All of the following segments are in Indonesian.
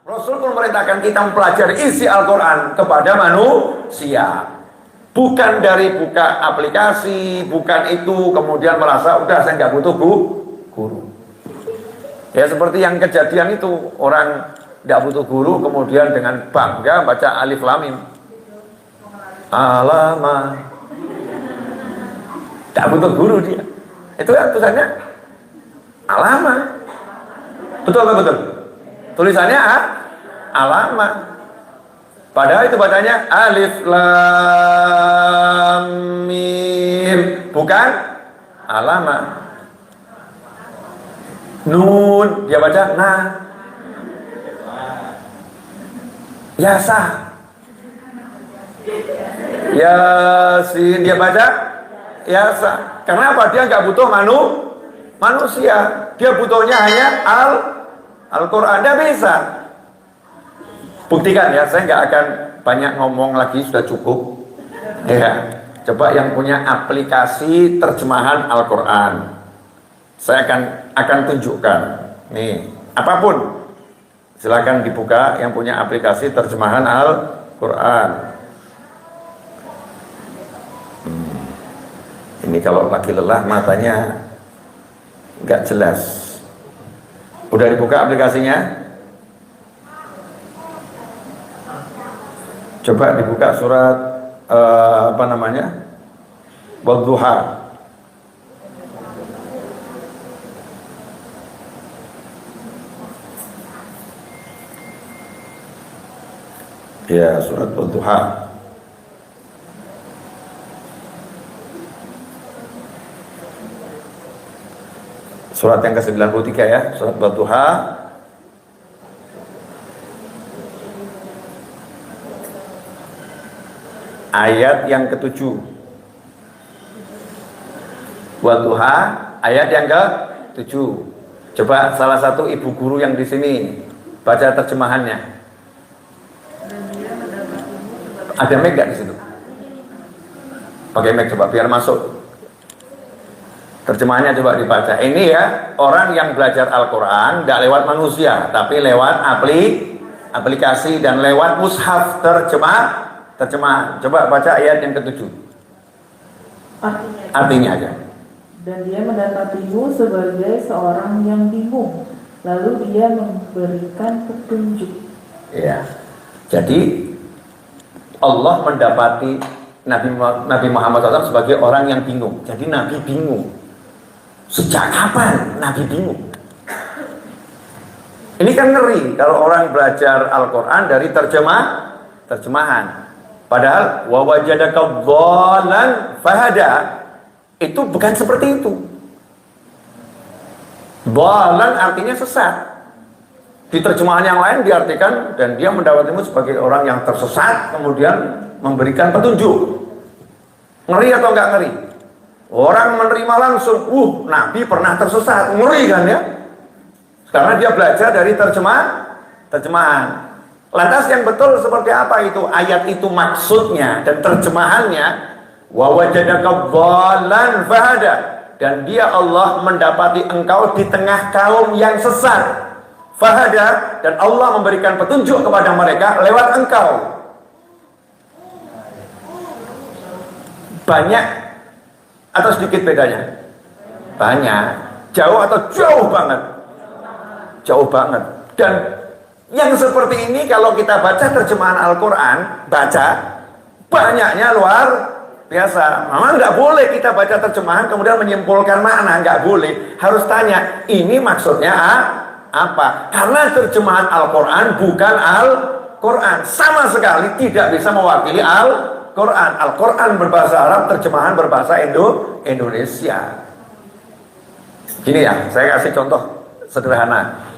Rasul pun memerintahkan kita mempelajari isi Al-Quran kepada manusia. Bukan dari buka aplikasi, bukan itu kemudian merasa udah saya nggak butuh guru. Ya seperti yang kejadian itu, orang nggak butuh guru kemudian dengan bangga baca alif lam mim. Alama. Nggak butuh guru dia. Itu kan tulisannya alama. Betul apa betul? Tulisannya alama. Padahal itu bacanya alif lam mim, bukan alama. Nun dia baca nah. Yasa. Yasin dia baca yasa. Kenapa? Dia nggak butuh manusia. Dia butuhnya hanya Al-Quran. Dia bisa. Buktikan ya, saya nggak akan banyak ngomong lagi, sudah cukup. Ya, coba yang punya aplikasi terjemahan Al-Quran, saya akan tunjukkan. Nih, apapun, silakan dibuka yang punya aplikasi terjemahan Al-Quran. Ini kalau lagi lelah matanya nggak jelas. Udah dibuka aplikasinya? Coba dibuka surat apa namanya? Wadduha. Ya, surat Wadduha. Surat yang ke-93 ya, surat Wadduha. Ayat yang ke-7. Wadduha ayat yang ke-7. Coba salah satu ibu guru yang di sini baca terjemahannya. Ada mic enggak di situ? Pakai mic coba biar masuk. Terjemahannya coba dibaca. Ini ya, orang yang belajar Al-Quran tidak lewat manusia, tapi lewat aplikasi dan lewat mushaf terjemahan. Coba baca ayat yang ke-7. Artinya aja. Dan dia mendapatimu sebagai seorang yang bingung, lalu dia memberikan petunjuk. Ya. Jadi Allah mendapati Nabi Muhammad SAW sebagai orang yang bingung. Jadi Nabi bingung. Sejak kapan Nabi bingung? Ini kan ngeri kalau orang belajar Al-Quran dari terjemahan. Padahal wa wajadaka dhalan fahada, itu bukan seperti itu. Dhalan artinya sesat. Di terjemahan yang lain diartikan dan dia mendapatimu sebagai orang yang tersesat kemudian memberikan petunjuk. Ngeri atau enggak ngeri? Orang menerima langsung, Nabi pernah tersesat, ngeri kan ya? Karena dia belajar dari terjemahan. Lantas yang betul seperti apa itu? Ayat itu maksudnya dan terjemahannya wa wajadaka dhalan fahada, dan dia Allah mendapati engkau di tengah kaum yang sesat. Fahada, dan Allah memberikan petunjuk kepada mereka lewat engkau. Banyak atau sedikit bedanya? Banyak. Jauh atau jauh banget? Jauh banget. Dan yang seperti ini kalau kita baca terjemahan Al-Quran, banyaknya luar biasa. Memang nggak boleh kita baca terjemahan kemudian menyimpulkan makna, nggak boleh. Harus tanya, ini maksudnya apa? Karena terjemahan Al-Quran bukan Al-Quran, sama sekali tidak bisa mewakili Al-Quran. Al-Quran berbahasa Arab, terjemahan berbahasa Indonesia. Gini ya, saya kasih contoh sederhana.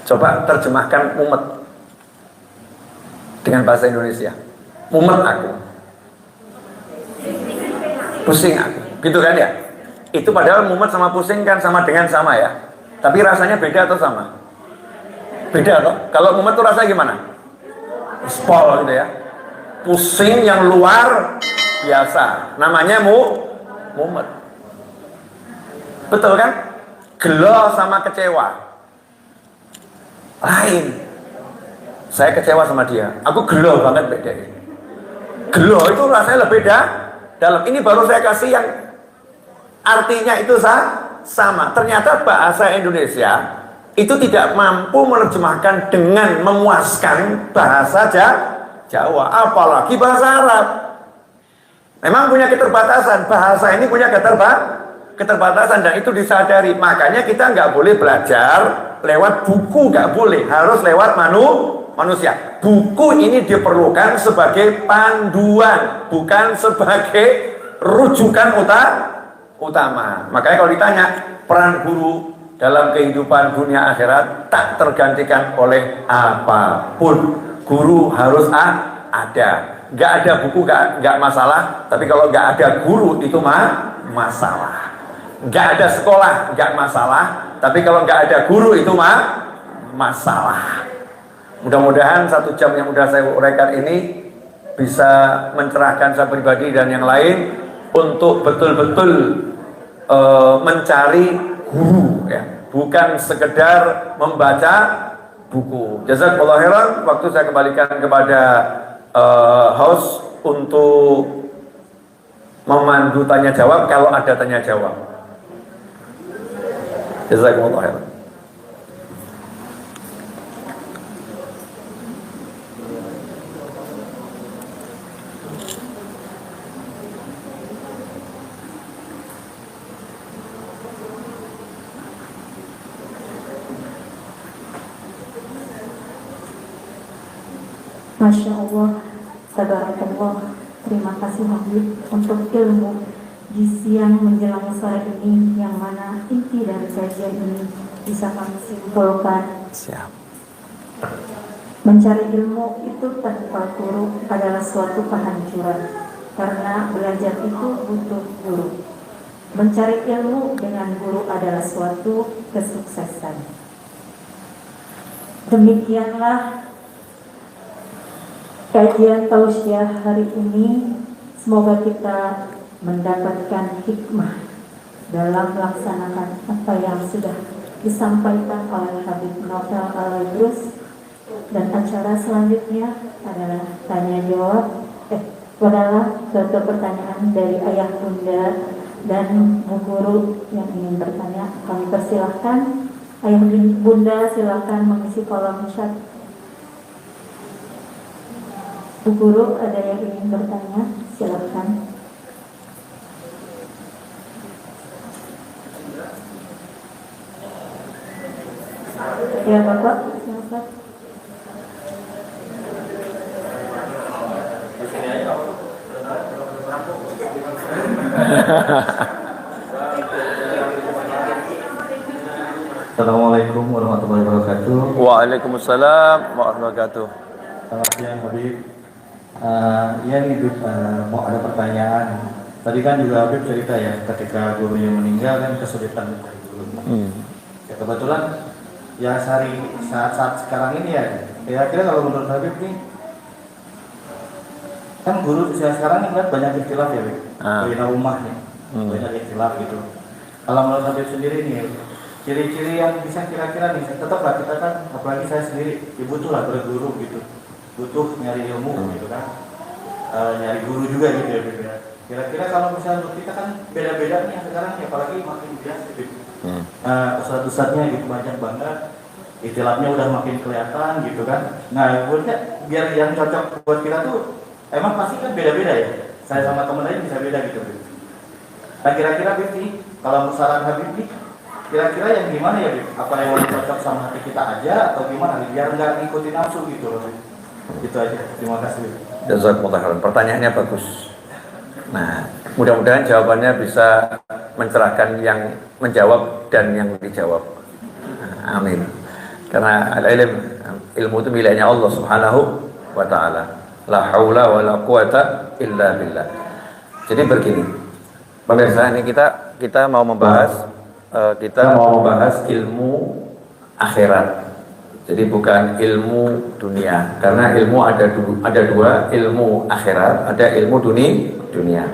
Coba terjemahkan mumet dengan bahasa Indonesia. Mumet aku, pusing aku, gitu kan ya? Itu padahal mumet sama pusing kan sama ya. Tapi rasanya beda atau sama? Beda toh? Kalau mumet tuh rasanya gimana? Spol gitu ya. Pusing yang luar biasa. Namanya mumet. Betul kan? Gelo sama kecewa lain. Saya kecewa sama dia, aku gelo banget beda ini. Gelo itu rasanya lebih dalam. Ini baru saya kasih yang artinya itu sama. Ternyata bahasa Indonesia itu tidak mampu menerjemahkan dengan memuaskan bahasa Jawa, apalagi bahasa Arab. Memang punya keterbatasan, bahasa ini punya keterbatasan dan itu disadari. Makanya kita nggak boleh belajar lewat buku, nggak boleh, harus lewat manusia. Buku ini diperlukan sebagai panduan, bukan sebagai rujukan utama. Makanya kalau ditanya peran guru dalam kehidupan dunia akhirat tak tergantikan oleh apapun. Guru harus ada. Nggak ada buku nggak masalah, tapi kalau nggak ada guru itu masalah. Nggak ada sekolah nggak masalah, tapi kalau nggak ada guru itu masalah. Mudah-mudahan 1 jam yang sudah saya uraikan ini bisa mencerahkan saya pribadi dan yang lain untuk betul-betul mencari guru, ya, bukan sekedar membaca buku. Jazakallahu khairan. Waktu saya kembalikan kepada host untuk memandu tanya jawab kalau ada tanya jawab. Jazakallahu khairan. Masya Allah, tabarakallah. Terima kasih Habib untuk ilmu di siang menjelang sore ini, yang mana inti dari kajian ini bisa kami simpulkan. Siap. Mencari ilmu itu tanpa guru adalah suatu kehancuran, karena belajar itu butuh guru. Mencari ilmu dengan guru adalah suatu kesuksesan. Demikianlah kajian tausiah hari ini. Semoga kita mendapatkan hikmah dalam melaksanakan apa yang sudah disampaikan oleh Habib Novel Al-Idrus. Dan acara selanjutnya adalah tanya jawab, adalah suatu pertanyaan dari ayah bunda dan bu guru yang ingin bertanya. Kami persilahkan ayah bunda, silakan mengisi kolom chat. Bu guru, ada yang ingin bertanya? Silakan. Ya Bapak, silakan. Assalamualaikum warahmatullahi wabarakatuh. Waalaikumsalam warahmatullahi wabarakatuh. Selamat siang Habib. Ya nih Habib, mau ada pertanyaan. Tadi kan juga Habib cerita ya, ketika gurunya meninggal kan kesulitan mencari guru. Ya kebetulan ya saat sekarang ini ya, kira-kira kalau menurut Habib nih, kan guru sekarang ini kan banyak ikhtilaf ya Habib, bina rumah nih, banyak ikhtilaf gitu. Kalau menurut Habib sendiri nih, ciri-ciri yang bisa kira-kira nih, tetaplah kita kan, apalagi saya sendiri, ya butuh lah berguru gitu, butuh nyari ilmu gitu kan, nyari guru juga gitu ya Habib ya. Kira-kira kalau misalnya untuk kita kan beda-beda nih sekarang ya, apalagi makin biasa gitu. Ustadz-ustadznya gitu banyak banget, ikhtilafnya udah makin kelihatan gitu kan. Nah buatnya biar yang cocok buat kita tuh emang pasti kan beda-beda ya. Saya sama temen lain bisa beda gitu. Nah kira-kira Bib nih, kalau saran Habib nih, kira-kira yang gimana ya Bib? Apa yang cocok sama hati kita aja atau gimana nih? Biar nggak ngikutin nafsu gitu loh Bib. Gitu aja. Terima kasih Bib. Jazakumullah khairan. Pertanyaannya bagus. Nah, mudah-mudahan jawabannya bisa mencerahkan yang menjawab dan yang dijawab. Amin. Karena ilmu itu miliknya Allah Subhanahu wa ta'ala. La haula wa la quwata illa billah. Jadi begini, pemirsa, ini kita mau membahas ilmu akhirat. Jadi bukan ilmu dunia, karena ilmu ada dua, ilmu akhirat, ada ilmu dunia.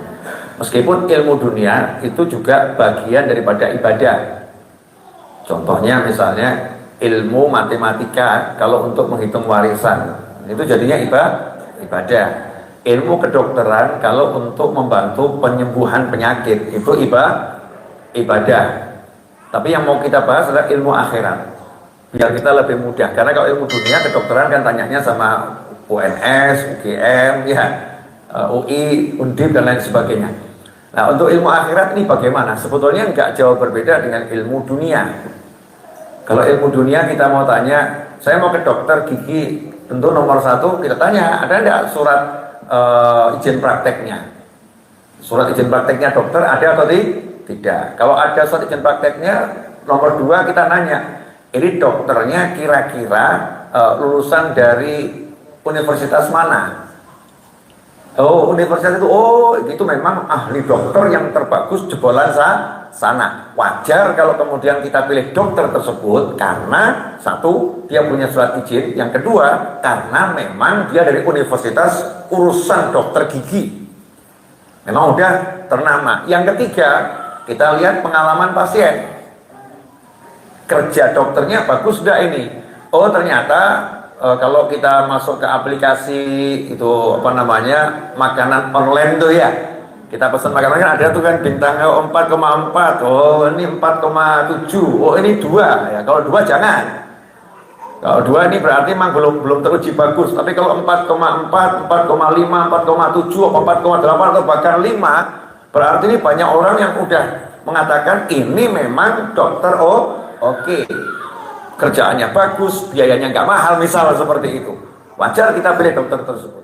Meskipun ilmu dunia itu juga bagian daripada ibadah. Contohnya misalnya ilmu matematika kalau untuk menghitung warisan itu jadinya ibadah. Ilmu kedokteran kalau untuk membantu penyembuhan penyakit itu ibadah. Tapi yang mau kita bahas adalah ilmu akhirat, biar kita lebih mudah. Karena kalau ilmu dunia kedokteran kan tanyanya sama UNS, UGM, ya, UI, Undip dan lain sebagainya. Nah, untuk ilmu akhirat ini bagaimana? Sebetulnya nggak jauh berbeda dengan ilmu dunia. Kalau ilmu dunia kita mau tanya, saya mau ke dokter gigi, tentu nomor satu kita tanya, ada nggak surat izin prakteknya? Surat izin prakteknya dokter ada atau tidak? Kalau ada surat izin prakteknya, nomor dua kita nanya, ini dokternya kira-kira lulusan dari universitas mana? Oh, universitas itu memang ahli dokter yang terbagus jebolan sana. Wajar kalau kemudian kita pilih dokter tersebut karena satu, dia punya surat izin, yang kedua, karena memang dia dari universitas urusan dokter gigi. Memang udah ternama. Yang ketiga, kita lihat pengalaman pasien. Kerja dokternya bagus enggak ini? Oh, ternyata kalau kita masuk ke aplikasi itu makanan online tuh ya, kita pesan makanan kan ada tuh kan bintang 4,4, oh ini 4,7, oh ini 2 ya. Kalau 2 jangan. Kalau 2 ini berarti memang belum teruji bagus. Tapi kalau 4,4, 4,5, 4,7, 4,8 atau bahkan 5, berarti ini banyak orang yang udah mengatakan ini memang dokter oke. Kerjaannya bagus, biayanya nggak mahal, misalnya seperti itu. Wajar kita pilih dokter tersebut.